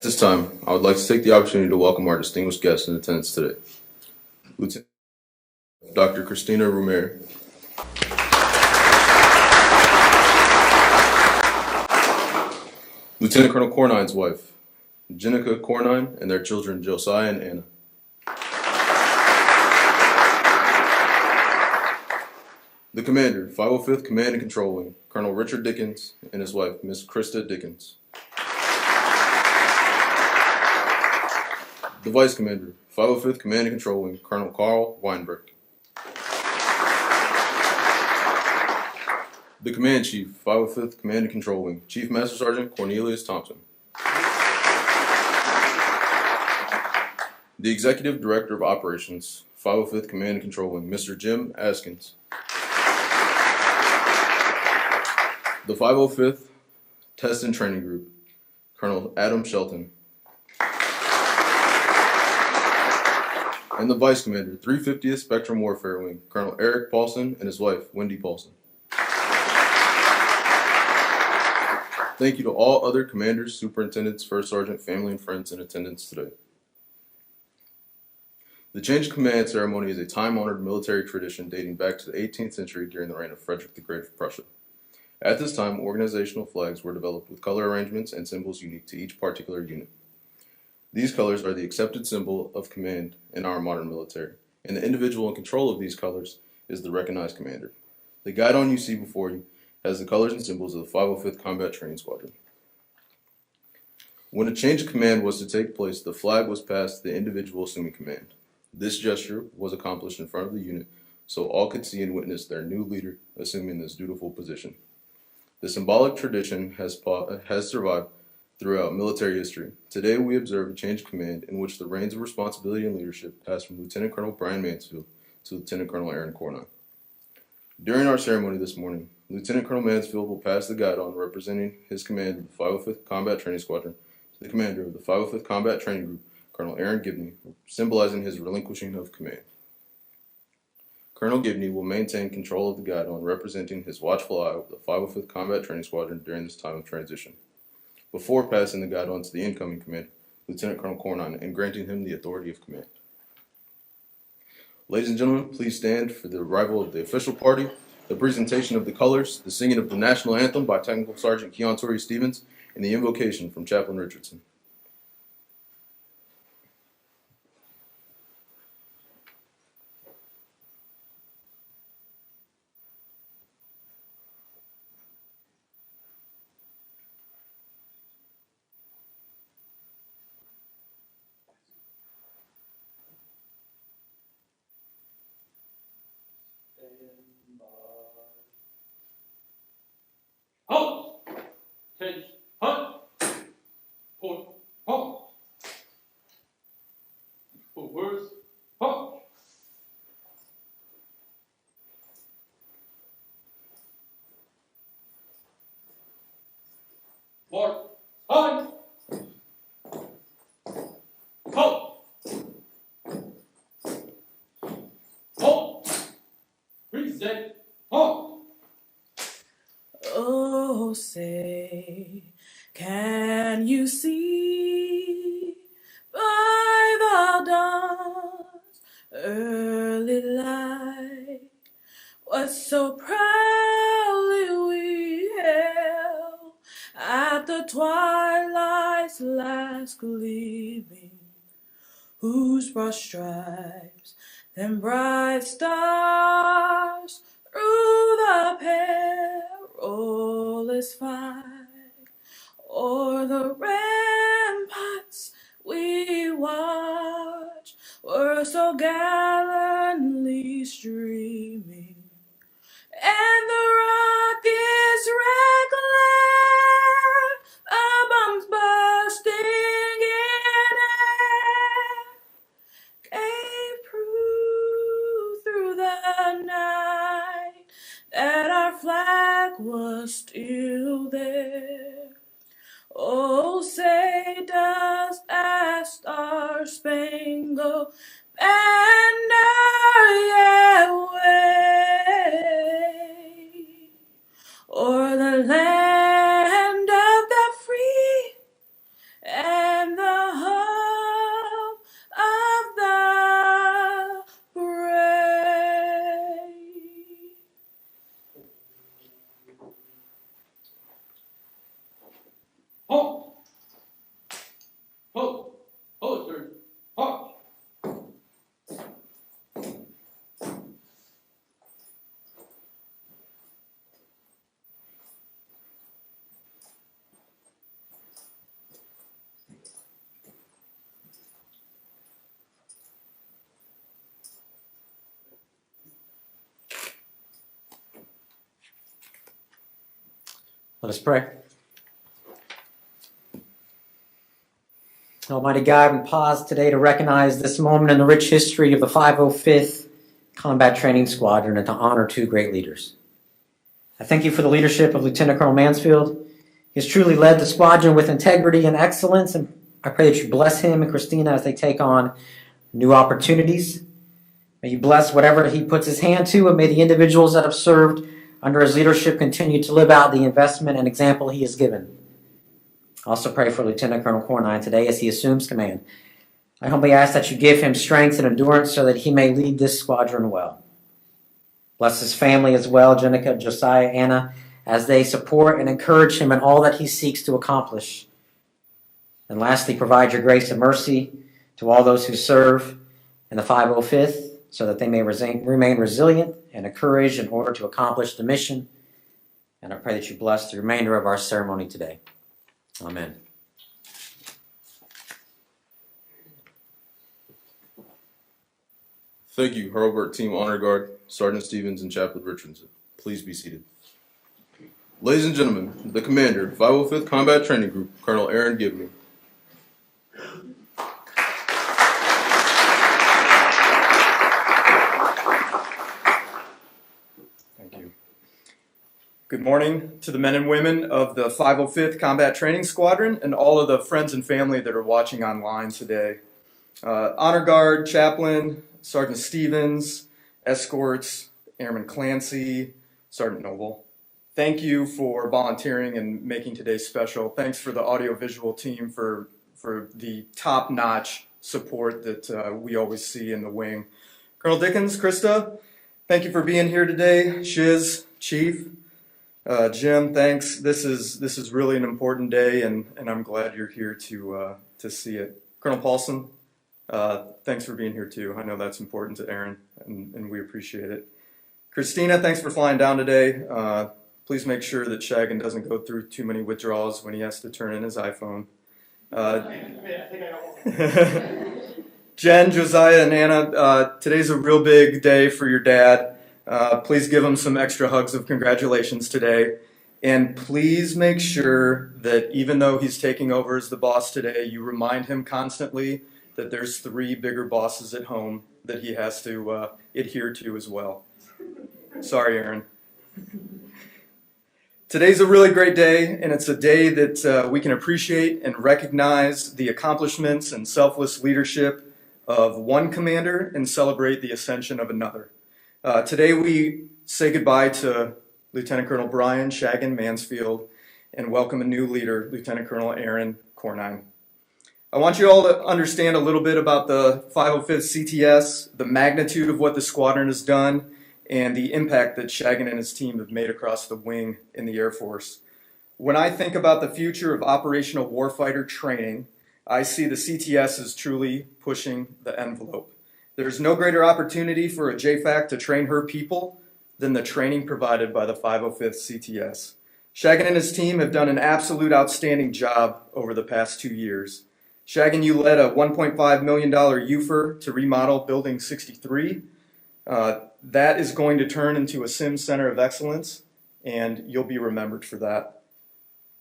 This time, I would like to take the opportunity to welcome our distinguished guests in attendance today. Lieutenant Dr. Christina Rumer, Lieutenant Colonel Cornine's wife, Jenica Cornine, and their children Josiah and Anna. The Commander, 505th Command and Control Wing, Colonel Richard Dickens, and his wife, Miss Krista Dickens. The Vice Commander, 505th Command and Control Wing, Colonel Carl Weinberg. The Command Chief, 505th Command and Control Wing, Chief Master Sergeant Cornelius Thompson. The Executive Director of Operations, 505th Command and Control Wing, Mr. Jim Askins. The 505th Test and Training Group, Colonel Adam Shelton. And the Vice Commander, 350th Spectrum Warfare Wing, Colonel Eric Paulson and his wife, Wendy Paulson. Thank you to all other commanders, superintendents, first sergeant, family, and friends in attendance today. The change of command ceremony is a time-honored military tradition dating back to the 18th century during the reign of Frederick the Great of Prussia. At this time, organizational flags were developed with color arrangements and symbols unique to each particular unit. These colors are the accepted symbol of command in our modern military, and the individual in control of these colors is the recognized commander. The guidon you see before you has the colors and symbols of the 505th Combat Training Squadron. When a change of command was to take place, the flag was passed to the individual assuming command. This gesture was accomplished in front of the unit so all could see and witness their new leader assuming this dutiful position. The symbolic tradition has survived throughout military history. Today we observe a change of command in which the reins of responsibility and leadership pass from Lieutenant Colonel Brian Mansfield to Lieutenant Colonel Aarron Cornine. During our ceremony this morning, Lieutenant Colonel Mansfield will pass the guidon representing his command of the 505th Combat Training Squadron to the commander of the 505th Combat Training Group, Colonel Aarron Gibney, symbolizing his relinquishing of command. Colonel Gibney will maintain control of the guidon representing his watchful eye over the 505th Combat Training Squadron during this time of transition, before passing the guidon to the incoming commander, Lieutenant Colonel Cornine, and granting him the authority of command. Ladies and gentlemen, please stand for the arrival of the official party, the presentation of the colors, the singing of the national anthem by Technical Sergeant Keon Torrey Stevens, and the invocation from Chaplain Richardson. Halt! Take, hunt! Port, halt! Forwards, halt! Mark, hunt! Halt! Halt! Present, halt! Oh, say, can you see by the dawn's early light what so proudly we hailed at the twilight's last gleaming, whose broad stripes and bright stars through the perilous fight o'er the ramparts we watched were so gallantly streaming, and the rockets' red glare, the bombs bursting in air, gave proof through the night that our flag was still there. Oh, say does that star-spangled banner yet wave o'er the land of the free and the Let us pray. Almighty God, we pause today to recognize this moment in the rich history of the 505th Combat Training Squadron and to honor two great leaders. I thank you for the leadership of Lieutenant Colonel Mansfield. He has truly led the squadron with integrity and excellence, and I pray that you bless him and Christina as they take on new opportunities. May you bless whatever he puts his hand to, and may the individuals that have served under his leadership continue to live out the investment and example he has given. I also pray for Lieutenant Colonel Cornine today as he assumes command. I humbly ask that you give him strength and endurance so that he may lead this squadron well. Bless his family as well, Jenica, Josiah, Anna, as they support and encourage him in all that he seeks to accomplish. And lastly, provide your grace and mercy to all those who serve in the 505th so that they may remain resilient and encouraged in order to accomplish the mission. And I pray that you bless the remainder of our ceremony today. Amen. Thank you, Hurlburt Team Honor Guard, Sergeant Stevens, and Chaplain Richardson. Please be seated. Ladies and gentlemen, the Commander, 505th Combat Training Group, Colonel Aarron Gibney. Thank you. Good morning to the men and women of the 505th Combat Training Squadron and all of the friends and family that are watching online today. Honor Guard, Chaplain, Sergeant Stevens, Escorts, Airman Clancy, Sergeant Noble. Thank you for volunteering and making today special. Thanks for the audiovisual team for the top-notch support that we always see in the wing. Colonel Dickens, Krista, thank you for being here today. Shiz, Chief, Jim, thanks. This is really an important day, and I'm glad you're here to see it. Colonel Paulson, thanks for being here too. I know that's important to Aarron, and we appreciate it. Christina, thanks for flying down today. Please make sure that Shagan doesn't go through too many withdrawals when he has to turn in his iPhone. Jen, Josiah, and Anna, today's a real big day for your dad. Please give him some extra hugs of congratulations today. And please make sure that even though he's taking over as the boss today, you remind him constantly that there's 3 bigger bosses at home that he has to adhere to as well. Sorry, Aarron. Today's a really great day, and it's a day that we can appreciate and recognize the accomplishments and selfless leadership of one commander and celebrate the ascension of another. Today we say goodbye to Lieutenant Colonel Brian Shagan Mansfield and welcome a new leader, Lieutenant Colonel Aarron Cornine. I want you all to understand a little bit about the 505th CTS, the magnitude of what the squadron has done, and the impact that Shagan and his team have made across the wing in the Air Force. When I think about the future of operational warfighter training, I see the CTS as truly pushing the envelope. There's no greater opportunity for a JFAC to train her people than the training provided by the 505th CTS. Shagan and his team have done an absolute outstanding job over the past 2 years. Shagan, you led a $1.5 million UFR to remodel Building 63. That is going to turn into a SIM Center of Excellence, and you'll be remembered for that.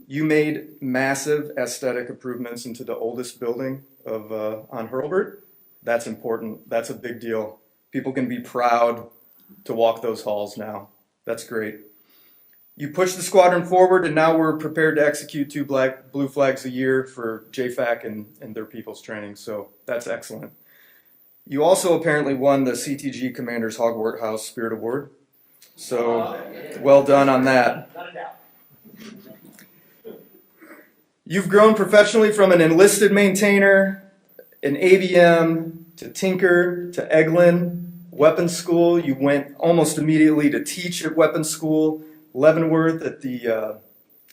You made massive aesthetic improvements into the oldest building on Hurlburt. That's important. That's a big deal. People can be proud to walk those halls now. That's great. You pushed the squadron forward, and now we're prepared to execute 2 blue flags a year for JFAC and their people's training, so that's excellent. You also apparently won the CTG Commander's Hogwarts House Spirit Award, so well done on that. You've grown professionally from an enlisted maintainer, an ABM, to Tinker, to Eglin, weapons school. You went almost immediately to teach at weapons school, Leavenworth at the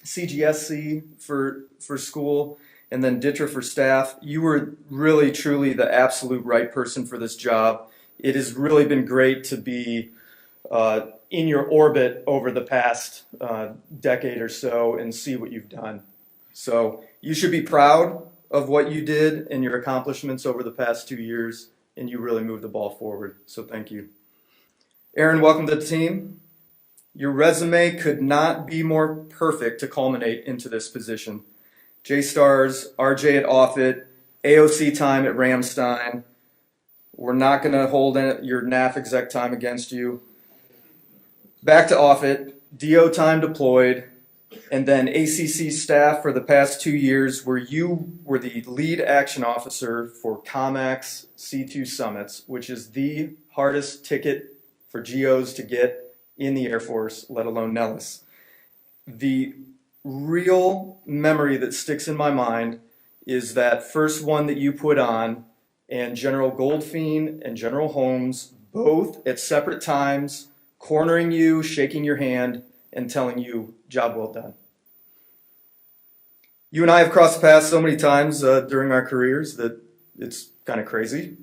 CGSC for school, and then Ditra for staff. You were really, truly the absolute right person for this job. It has really been great to be in your orbit over the past decade or so and see what you've done. So you should be proud of what you did and your accomplishments over the past 2 years, and you really moved the ball forward. So thank you. Aarron, welcome to the team. Your resume could not be more perfect to culminate into this position. J-Stars, RJ at Offutt, AOC time at Ramstein. We're not going to hold your NAF exec time against you. Back to Offutt, DO time deployed, and then ACC staff for the past 2 years where you were the lead action officer for COMAX C2 summits, which is the hardest ticket for GOs to get in the Air Force, let alone Nellis. The real memory that sticks in my mind is that first one that you put on, and General Goldfein and General Holmes, both at separate times, cornering you, shaking your hand, and telling you, job well done. You and I have crossed paths so many times during our careers that it's kind of crazy,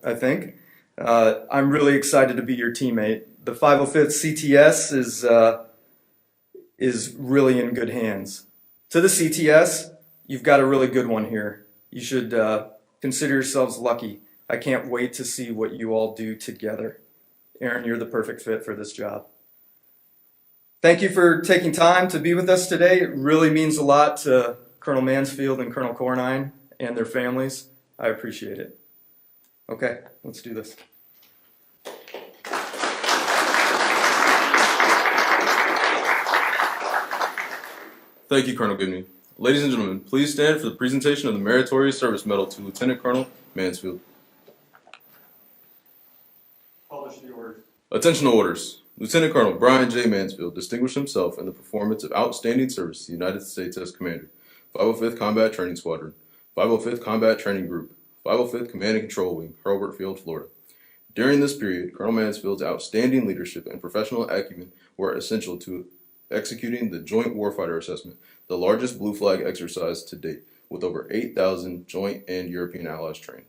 I think. I'm really excited to be your teammate. The 505th CTS is really in good hands. To the CTS, you've got a really good one here. You should consider yourselves lucky. I can't wait to see what you all do together. Aarron, you're the perfect fit for this job. Thank you for taking time to be with us today. It really means a lot to Colonel Mansfield and Colonel Cornine and their families. I appreciate it. Okay, let's do this. Thank you, Colonel Gibney. Ladies and gentlemen, please stand for the presentation of the Meritorious Service Medal to Lieutenant Colonel Mansfield. Publish the orders. Attention to orders. Lieutenant Colonel Brian J. Mansfield distinguished himself in the performance of outstanding service to the United States as Commander, 505th Combat Training Squadron, 505th Combat Training Group, 505th Command and Control Wing, Hurlburt Field, Florida. During this period, Colonel Mansfield's outstanding leadership and professional acumen were essential to executing the Joint Warfighter Assessment, the largest blue flag exercise to date, with over 8,000 joint and European allies trained.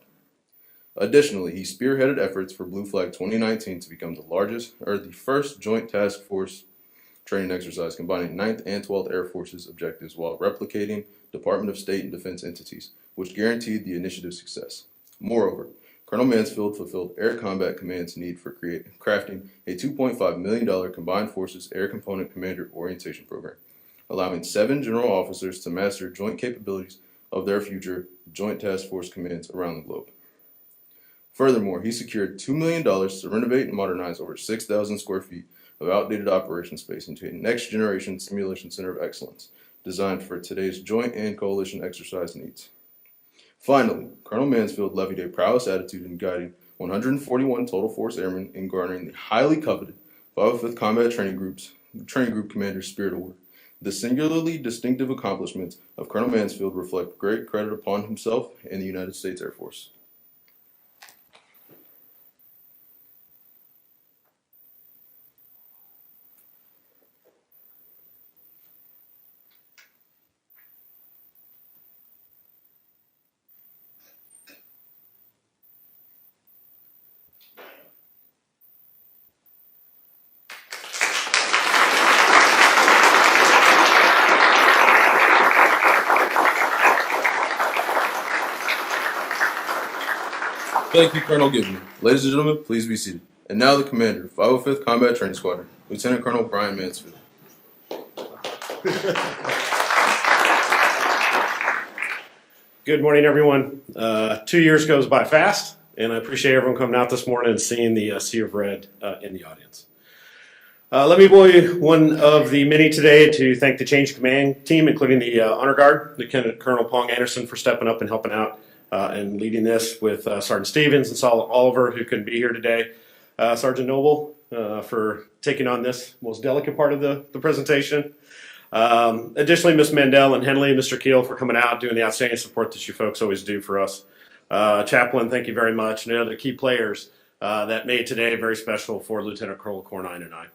Additionally, he spearheaded efforts for Blue Flag 2019 to become the first Joint Task Force training exercise combining 9th and 12th Air Force's objectives while replicating Department of State and Defense entities, which guaranteed the initiative's success. Moreover, Colonel Mansfield fulfilled Air Combat Command's need for crafting a $2.5 million Combined Forces Air Component Commander Orientation Program, allowing 7 general officers to master joint capabilities of their future Joint Task Force commands around the globe. Furthermore, he secured $2 million to renovate and modernize over 6,000 square feet of outdated operation space into a next-generation simulation center of excellence designed for today's joint and coalition exercise needs. Finally, Colonel Mansfield levied a prowess attitude in guiding 141 Total Force Airmen in garnering the highly coveted 505th Combat Training Group Commander Spirit Award. The singularly distinctive accomplishments of Colonel Mansfield reflect great credit upon himself and the United States Air Force. Thank you, Colonel Gibney. Ladies and gentlemen, please be seated. And now the Commander, 505th Combat Training Squadron, Lieutenant Colonel Brian Mansfield. Good morning, everyone. 2 years goes by fast, and I appreciate everyone coming out this morning and seeing the Sea of Red in the audience. Let me be one of the many today to thank the Change Command team, including the Honor Guard, Lieutenant Colonel Pong Anderson for stepping up and helping out and leading this with Sergeant Stevens and Saul Oliver, who couldn't be here today. Sergeant Noble for taking on this most delicate part of the presentation. Additionally, Ms. Mandel and Henley, Mr. Keel for coming out, doing the outstanding support that you folks always do for us. Chaplain, thank you very much. And the other key players that made today very special for Lieutenant Colonel Cornine and I.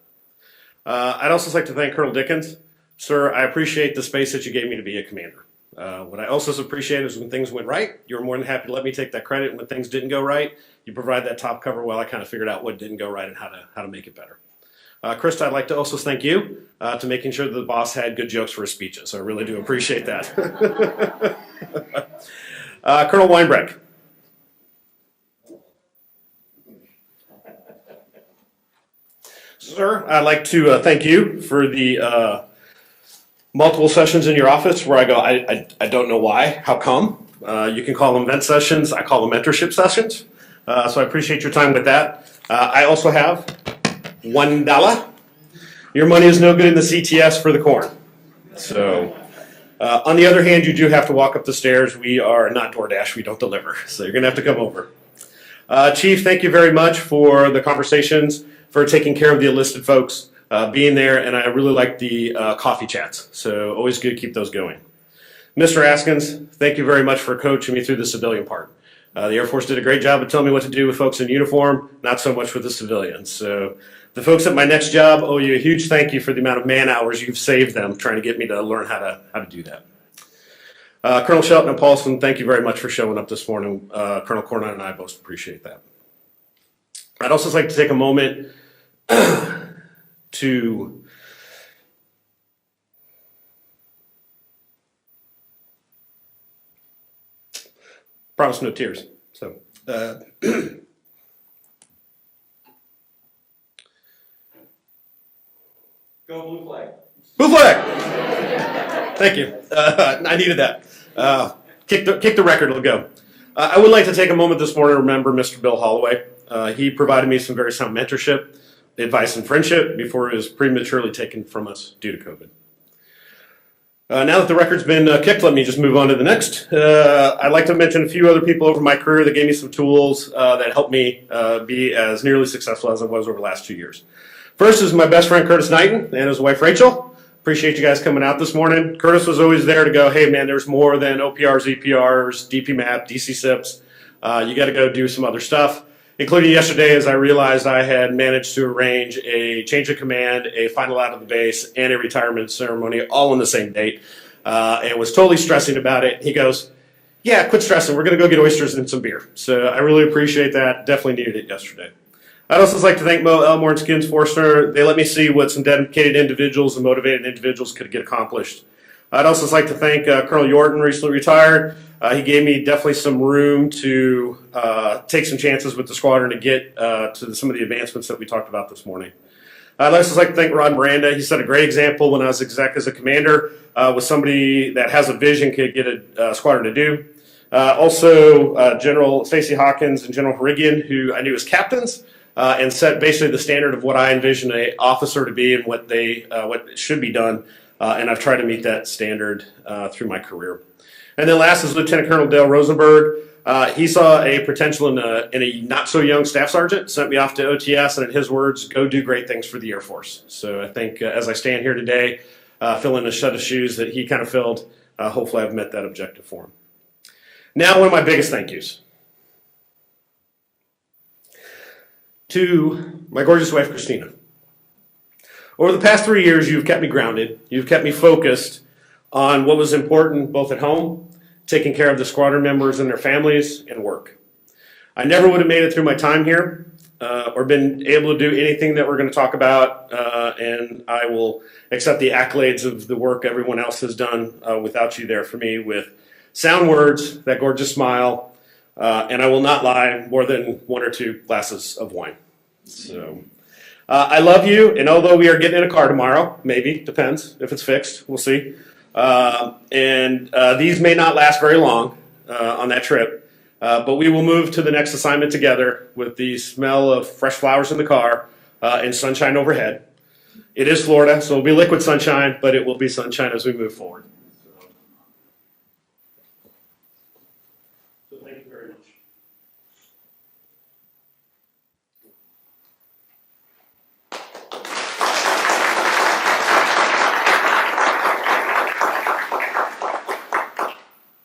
I'd also like to thank Colonel Dickens. Sir, I appreciate the space that you gave me to be a commander. What I also appreciate is when things went right, you were more than happy to let me take that credit. And when things didn't go right, you provide that top cover while I kind of figured out what didn't go right and how to make it better. Krista, I'd like to also thank you to making sure that the boss had good jokes for his speeches. So I really do appreciate that. Colonel Weinbreck. Sir, I'd like to thank you for the multiple sessions in your office where I go, I don't know why, how come? You can call them vent sessions, I call them mentorship sessions. So I appreciate your time with that. I also have $1. Your money is no good in the CTS for the corn. So on the other hand, you do have to walk up the stairs. We are not DoorDash, we don't deliver. So you're gonna have to come over. Chief, thank you very much for the conversations, for taking care of the enlisted folks, being there, and I really like the coffee chats. So always good to keep those going. Mr. Askins, thank you very much for coaching me through the civilian part. The Air Force did a great job of telling me what to do with folks in uniform, not so much with the civilians. So the folks at my next job owe you a huge thank you for the amount of man hours you've saved them trying to get me to learn how to do that. Colonel Shelton and Paulson, thank you very much for showing up this morning. Colonel Cornine and I both appreciate that. I'd also like to take a moment to promise no tears. So, Go blue flag. blue flag. Thank you. I needed that. Kick the record. It'll go. I would like to take a moment this morning to remember Mr. Bill Holloway. He provided me some very sound mentorship, advice, and friendship before he was prematurely taken from us due to COVID. Now that the record's been kicked, let me just move on to the next. I'd like to mention a few other people over my career that gave me some tools that helped me be as nearly successful as I was over the last 2 years. First is my best friend Curtis Knighton and his wife Rachel. Appreciate you guys coming out this morning. Curtis was always there to go, hey man, there's more than OPRs, EPRs, DPMAP, DCSIPs. You got to go do some other stuff, including yesterday as I realized I had managed to arrange a change of command, a final out of the base, and a retirement ceremony all on the same date, and was totally stressing about it. He goes, yeah, quit stressing. We're going to go get oysters and some beer. So I really appreciate that. Definitely needed it yesterday. I'd also like to thank Mo, Elmore, and Skins Forster. They let me see what some dedicated individuals and motivated individuals could get accomplished. I'd also like to thank Colonel Yorton, recently retired. He gave me definitely some room to take some chances with the squadron to get to some of the advancements that we talked about this morning. I'd also like to thank Rod Miranda. He set a great example when I was exec as a commander with somebody that has a vision could get a squadron to do. Also, General Stacy Hawkins and General Harrigan, who I knew as captains, and set basically the standard of what I envision an officer to be and what should be done. And I've tried to meet that standard through my career. And then last is Lieutenant Colonel Dale Rosenberg. He saw a potential in a not so young staff sergeant, sent me off to OTS, and in his words, go do great things for the Air Force. So I think as I stand here today, filling a set of shoes that he kind of filled, hopefully I've met that objective for him. Now, one of my biggest thank yous. To my gorgeous wife, Christina. Over the past 3 years, you've kept me grounded. You've kept me focused on what was important both at home, taking care of the squadron members and their families, and work. I never would have made it through my time here or been able to do anything that we're going to talk about, and I will accept the accolades of the work everyone else has done without you there for me with sound words, that gorgeous smile, and I will not lie, more than 1 or 2 glasses of wine. So I love you, and although we are getting in a car tomorrow, maybe, depends if it's fixed, we'll see. And these may not last very long on that trip, but we will move to the next assignment together with the smell of fresh flowers in the car and sunshine overhead. It is Florida, so it'll be liquid sunshine, but it will be sunshine as we move forward. So thank you very much.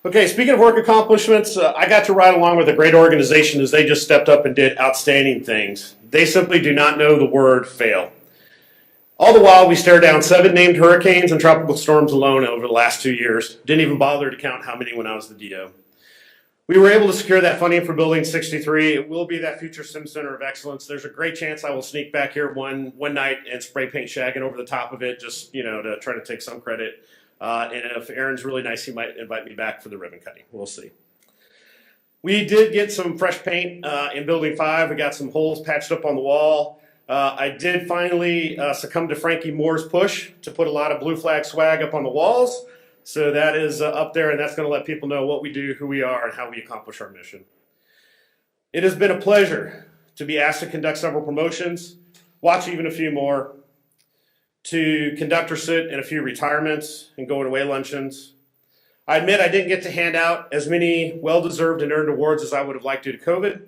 Okay, speaking of work accomplishments, I got to ride along with a great organization as they just stepped up and did outstanding things. They simply do not know the word fail. All the while, we stared down 7 named hurricanes and tropical storms alone over the last 2 years. Didn't even bother to count how many when I was the DO. We were able to secure that funding for Building 63. It will be that future SIM Center of Excellence. There's a great chance I will sneak back here one night and spray paint shagging over the top of it, just to try to take some credit. And if Aarron's really nice, he might invite me back for the ribbon cutting. We'll see. We did get some fresh paint in Building 5. We got some holes patched up on the wall. I did finally succumb to Frankie Moore's push to put a lot of blue flag swag up on the walls. So that is up there, and that's going to let people know what we do, who we are, and how we accomplish our mission. It has been a pleasure to be asked to conduct several promotions, watch even a few more, to conduct or sit in a few retirements and going away luncheons. I admit I didn't get to hand out as many well-deserved and earned awards as I would have liked due to COVID.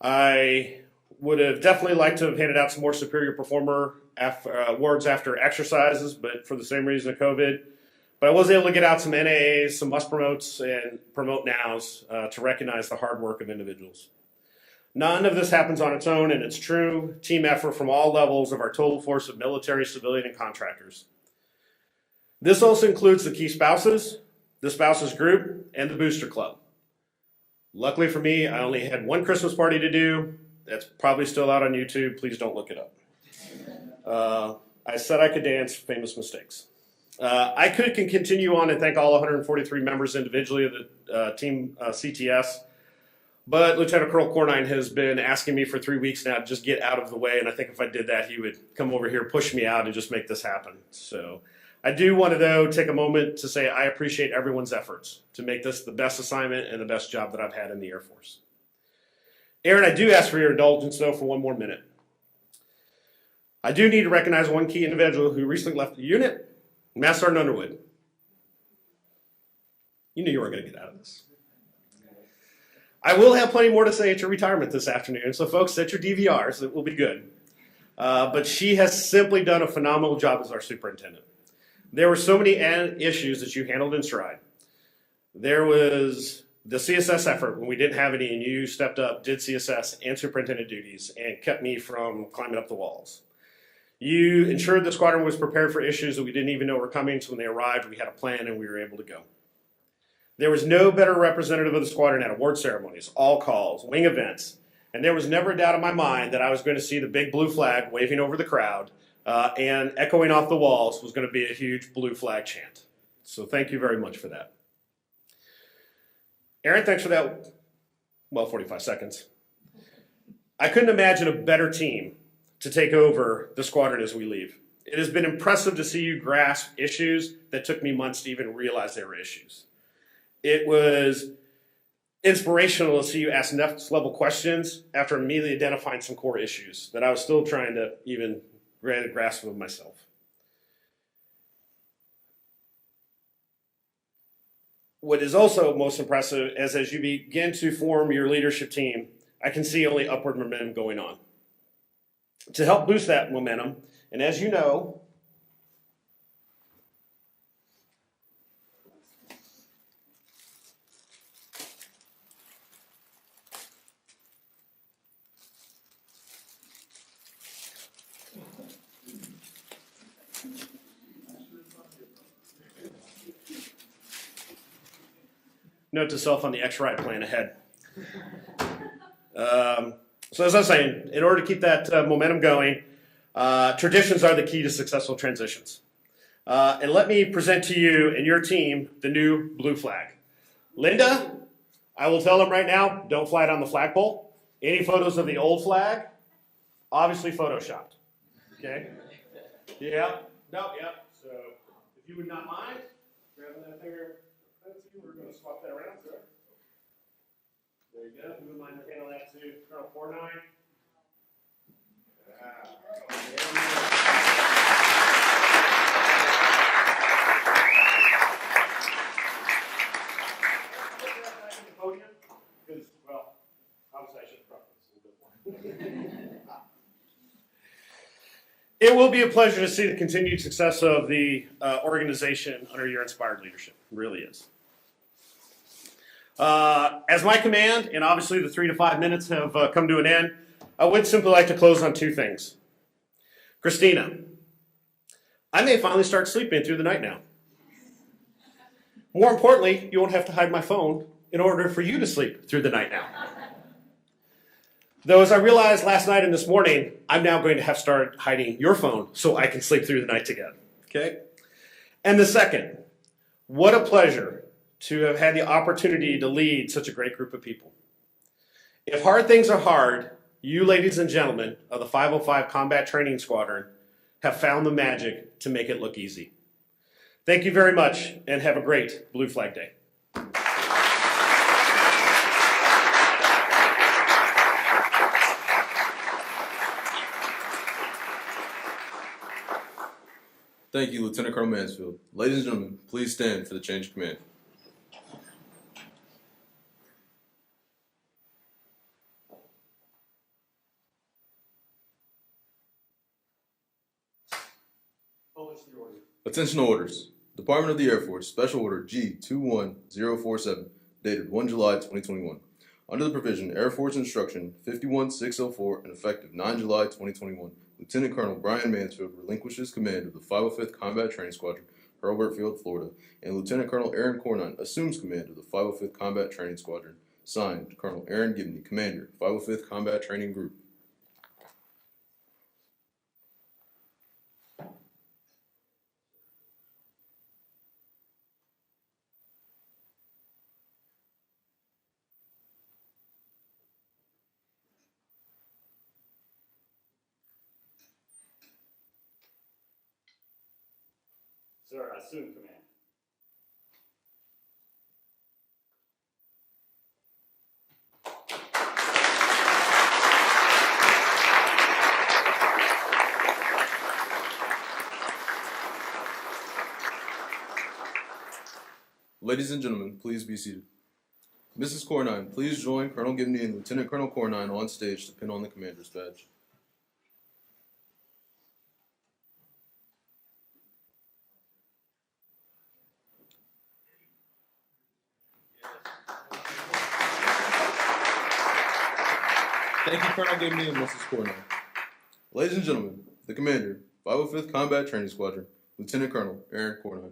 I would have definitely liked to have handed out some more superior performer awards after exercises, but for the same reason of COVID. But I was able to get out some NAAs, some must promotes, and promote nows to recognize the hard work of individuals. None of this happens on its own, and it's true team effort from all levels of our total force of military, civilian, and contractors. This also includes the key spouses, the spouses group, and the booster club. Luckily for me, I only had one Christmas party to do. That's probably still out on YouTube. Please don't look it up. I said I could dance, famous mistakes. I could continue on and thank all 143 members individually of the team CTS, but Lieutenant Colonel Cornine has been asking me for 3 weeks now to just get out of the way, and I think if I did that, he would come over here, push me out, and just make this happen. So I do want to, though, take a moment to say I appreciate everyone's efforts to make this the best assignment and the best job that I've had in the Air Force. Aarron, I do ask for your indulgence, though, for one more minute. I do need to recognize one key individual who recently left the unit, Master Sergeant Underwood. You knew you weren't going to get out of this. I will have plenty more to say at your retirement this afternoon, so folks, set your DVRs. It will be good. But she has simply done a phenomenal job as our superintendent. There were so many issues that you handled in stride. There was the CSS effort when we didn't have any, and you stepped up, did CSS and superintendent duties, and kept me from climbing up the walls. You ensured the squadron was prepared for issues that we didn't even know were coming, so when they arrived, we had a plan and we were able to go. There was no better representative of the squadron at award ceremonies, all calls, wing events, and there was never a doubt in my mind that I was going to see the big blue flag waving over the crowd and echoing off the walls was going to be a huge blue flag chant. So thank you very much for that. Aarron, thanks for that, 45 seconds. I couldn't imagine a better team to take over the squadron as we leave. It has been impressive to see you grasp issues that took me months to even realize they were issues. It was inspirational to see you ask next level questions after immediately identifying some core issues that I was still trying to even get a grasp of myself. What is also most impressive is as you begin to form your leadership team, I can see only upward momentum going on. To help boost that momentum, and as you know, note to self on the X-Ride plan ahead. So as I was saying, in order to keep that momentum going, traditions are the key to successful transitions. And let me present to you and your team the new blue flag. Linda, I will tell them right now, don't fly it on the flagpole. Any photos of the old flag, obviously photoshopped. Okay? Yeah. No, yeah. So if you would not mind grabbing that finger. We're going to swap that around, sir. There you go. If you wouldn't mind handing that to Colonel Cornine. Because, well, obviously I should have brought this a little bit more. It will be a pleasure to see the continued success of the organization under your inspired leadership. It really is. As my command, and obviously the 3 to 5 minutes have come to an end, I would simply like to close on 2 things. Christina, I may finally start sleeping through the night now. More importantly, you won't have to hide my phone in order for you to sleep through the night now. Though as I realized last night and this morning, I'm now going to have to start hiding your phone so I can sleep through the night together. Okay? And the second, what a pleasure to have had the opportunity to lead such a great group of people. If hard things are hard, you, ladies and gentlemen of the 505 Combat Training Squadron, have found the magic to make it look easy. Thank you very much, and have a great Blue Flag Day. Thank you, Lieutenant Colonel Mansfield. Ladies and gentlemen, please stand for the change of command. Attention orders. Department of the Air Force, Special Order G21047, dated 1 July 2021. Under the provision Air Force Instruction 51604 and effective 9 July 2021, Lieutenant Colonel Brian Mansfield relinquishes command of the 505th Combat Training Squadron, Hurlburt Field, Florida, and Lieutenant Colonel Aarron Cornine assumes command of the 505th Combat Training Squadron. Signed, Colonel Aarron Gibney, Commander, 505th Combat Training Group. Sir, I assume command. Ladies and gentlemen, please be seated. Mrs. Cornine, please join Colonel Gibney and Lieutenant Colonel Cornine on stage to pin on the commander's badge. Thank you, Colonel Gibney and Mrs. Cornine. Ladies and gentlemen, the commander, 505th Combat Training Squadron, Lieutenant Colonel Aarron Cornine.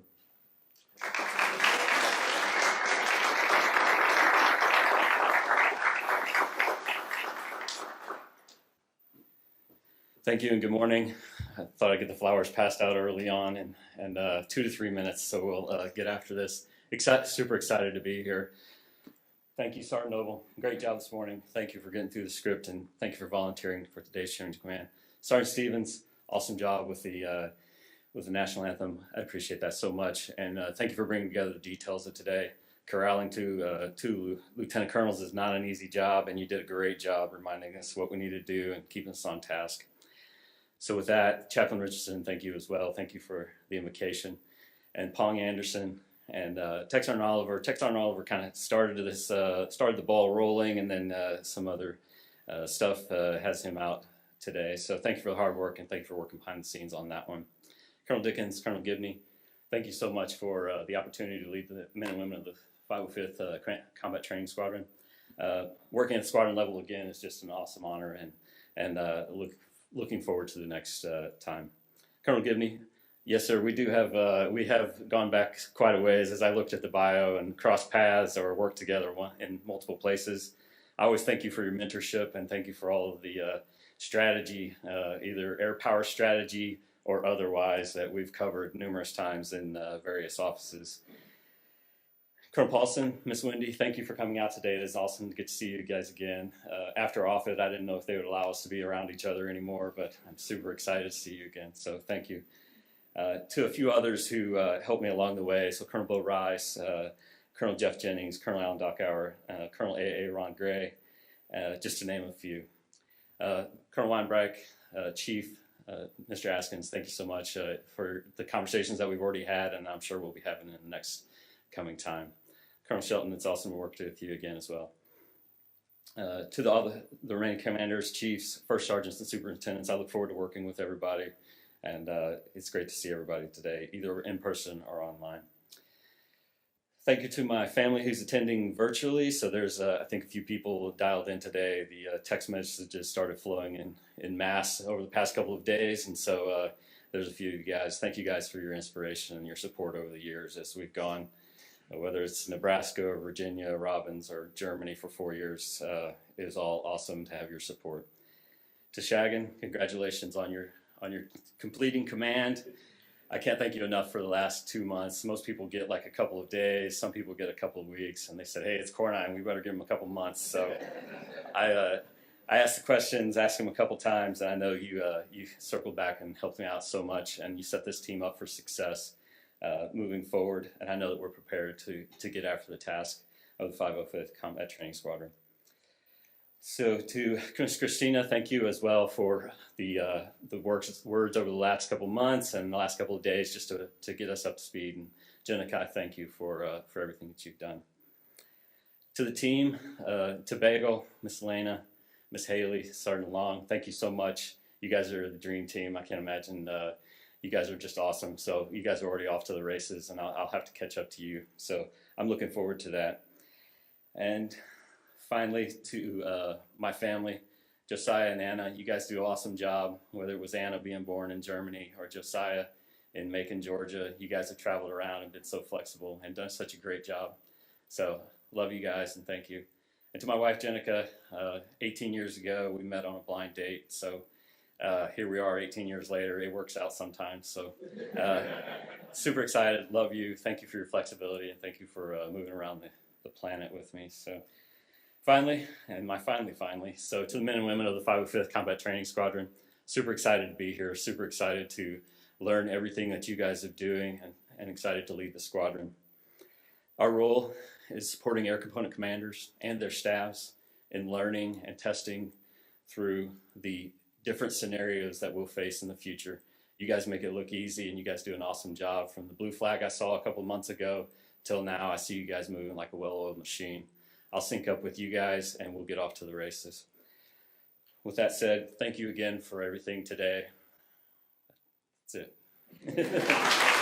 Thank you and good morning. I thought I'd get the flowers passed out early on and 2 to 3 minutes, so we'll get after this. Super excited to be here. Thank you, Sergeant Noble. Great job this morning. Thank you for getting through the script, and thank you for volunteering for today's change of command. Sergeant Stevens, awesome job with the national anthem. I appreciate that so much, and thank you for bringing together the details of today. Corralling two lieutenant colonels is not an easy job, and you did a great job reminding us what we need to do and keeping us on task. So with that, Chaplain Richardson, thank you as well. Thank you for the invocation. And Pong Anderson and Tech Sergeant Oliver. Tech Sergeant Oliver kind of started the ball rolling, and then some other stuff has him out today. So thank you for the hard work, and thank you for working behind the scenes on that one. Colonel Dickens, Colonel Gibney, thank you so much for the opportunity to lead the men and women of the 505th Combat Training Squadron. Working at the squadron level again is just an awesome honor, and looking forward to the next time. Colonel Gibney, yes, sir. We have gone back quite a ways as I looked at the bio and crossed paths or worked together in multiple places. I always thank you for your mentorship and thank you for all of the strategy, either air power strategy or otherwise, that we've covered numerous times in various offices. Colonel Paulson, Miss Wendy, thank you for coming out today. It is awesome to get to see you guys again. After Offutt, I didn't know if they would allow us to be around each other anymore, but I'm super excited to see you again, so thank you. To a few others who helped me along the way, so Colonel Bo Rice, Colonel Jeff Jennings, Colonel Alan Dockower, Colonel Ron Gray, just to name a few. Colonel Weinbreich, Chief, Mr. Askins, thank you so much for the conversations that we've already had, and I'm sure we'll be having in the next coming time. Colonel Shelton, it's awesome to work with you again as well. To all the remaining commanders, chiefs, first sergeants, and superintendents, I look forward to working with everybody, and it's great to see everybody today, either in person or online. Thank you to my family who's attending virtually. So there's, I think, a few people dialed in today. The text messages started flowing in mass over the past couple of days, and so there's a few of you guys. Thank you guys for your inspiration and your support over the years as we've gone. Whether it's Nebraska or Virginia, Robbins, or Germany for 4 years, it is all awesome to have your support. To Shagan, congratulations on your completing command. I can't thank you enough for the last 2 months. Most people get like a couple of days. Some people get a couple of weeks, and they said, "Hey, it's Cornine. We better give them a couple months." So I I asked the questions, asked him a couple times, and I know you circled back and helped me out so much, and you set this team up for success moving forward. And I know that we're prepared to get after the task of the 505th Combat Training Squadron. So to Miss Christina, thank you as well for the words over the last couple months and the last couple of days just to get us up to speed. And Jenica, I thank you for everything that you've done. To the team, to Bagel, Miss Elena, Miss Haley, Sergeant Long, thank you so much. You guys are the dream team. I can't imagine. You guys are just awesome. So you guys are already off to the races, and I'll have to catch up to you. So I'm looking forward to that. And finally, to my family, Josiah and Anna, you guys do an awesome job. Whether it was Anna being born in Germany or Josiah in Macon, Georgia, you guys have traveled around and been so flexible and done such a great job. So love you guys and thank you. And to my wife, Jenica, 18 years ago, we met on a blind date. So here we are 18 years later. It works out sometimes. So super excited. Love you. Thank you for your flexibility and thank you for moving around the planet with me. So finally, so to the men and women of the 505th Combat Training Squadron, super excited to be here. Super excited to learn everything that you guys are doing and excited to lead the squadron. Our role is supporting air component commanders and their staffs in learning and testing through the different scenarios that we'll face in the future. You guys make it look easy and you guys do an awesome job. From the blue flag I saw a couple months ago till now, I see you guys moving like a well-oiled machine. I'll sync up with you guys and we'll get off to the races. With that said, thank you again for everything today. That's it.